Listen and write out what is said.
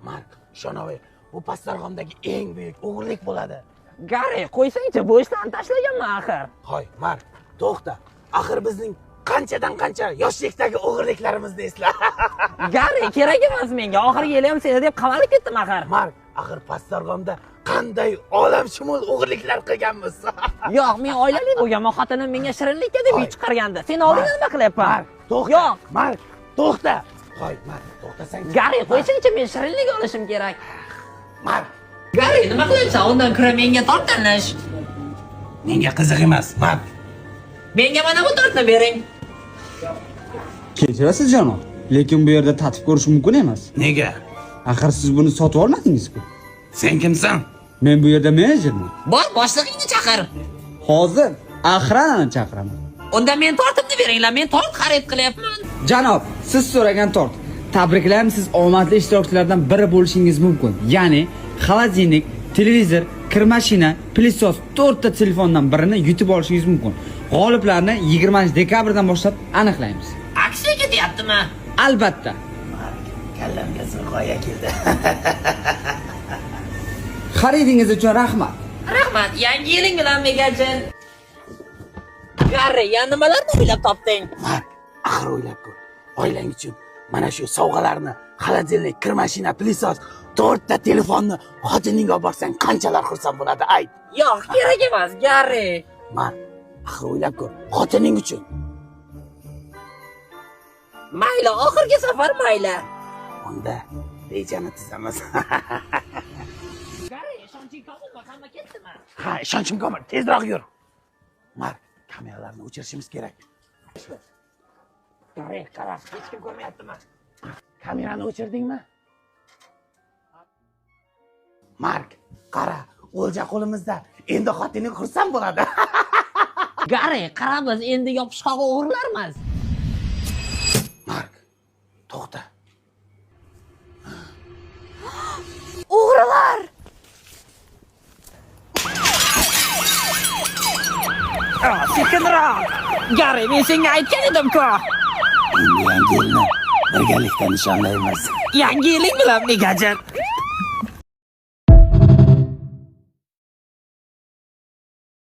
Mark, ishonaver, bu Pastdarg'omdagi eng buyuk o'g'irlik bo'ladi. Gari, qo'ysang-chi, bu ishlarni tashlaganman axir. Hoy, Mark, to'xta. Axir bizning qanchadan qancha yoshlikdagi o'g'irliklarimizni esla. Gari, kerak emas menga. Oxirgi yili ham seni deb qamalib ketdim axir. Mark, axir Pastdarg'omda qanday olamshumul o'g'irliklar qilganmiz. Yo'q, men oilali bo'lganman, xotinim menga shirinlikka deb uy chiqargandi. Sen oldingda nima qilyapman? Mark, to'xta. Yo'q, Mark, to'xta. Hoy, Mark, to'xtasang. Gari, qo'ysang-chi, men shirinlik olishim kerak. Mark, Gari, nima qilyapsan? Undan ko'ra menga tort tanlash. menga qiziq emas, Mark. Menga mana bu tortni bering. Kechirasiz janob, lekin bu yerda tatib ko'rish mumkin emas. Nega? Axir siz buni sotib olmadingiz-ku. Sen kimsan? Men bu yerda menejerman. Bor, boshlig'ingni chaqir. Hozir охранani chaqiraman. Unda men tortimni beringlar, men tort xarid qilyapman. Janob, siz so'ragan tort. Tabriklayman, siz omadli ishtirokchilardan biri bo'lishingiz mumkin. Ya'ni, xolodilnik, televizor, kir mashina, pilisos 4 ta telefondan birini yutib olishingiz mumkin. G'oliblarni 20-dekabrdan boshlab aniqlaymiz. Aksiya ketyaptimi? Albatta. Mark, kallamga g'oya keldi. Xaridingiz uchun rahmat. Rahmat, yangi yiling bilan megajin. Gari, yana nimalarni o'ylab topding? Mark, axir o'ylab ko'r. Oilang uchun mana shu sovg'alarni, xolodilnik, kir mashina, pilisos, 4 ta telefonni xotiningga olib borsang qanchalar xursand bo'ladi, ayt. Yo'q, kerak emas, Gari. Mark, axir o'ylab ko'r. Xotining uchun. Mayli, oxirgi safar mayli. Unda rejani tuzamiz. Gari, ishonching komilmi? Hamma ketdimi? Ha, ishonchim komil. Tezroq yur. Mark, kameralarni o'chirishimiz kerak. Gari, qara, hech kim ko'rmayaptimi? Kamerani o'chirdingmi? Mark, qara, o'lja qo'limizda. Endi xotining xursand bo'ladi. Gari, qara, biz endi yopishqoq o'g'irlarmiz. Mark, to'xta. O'g'rilar! Sekinroq! Gari, men senga aytgan edim-ku. Endi yangi yilni birgalikda nishonlaymiz. Yangi yiling bilan megajin.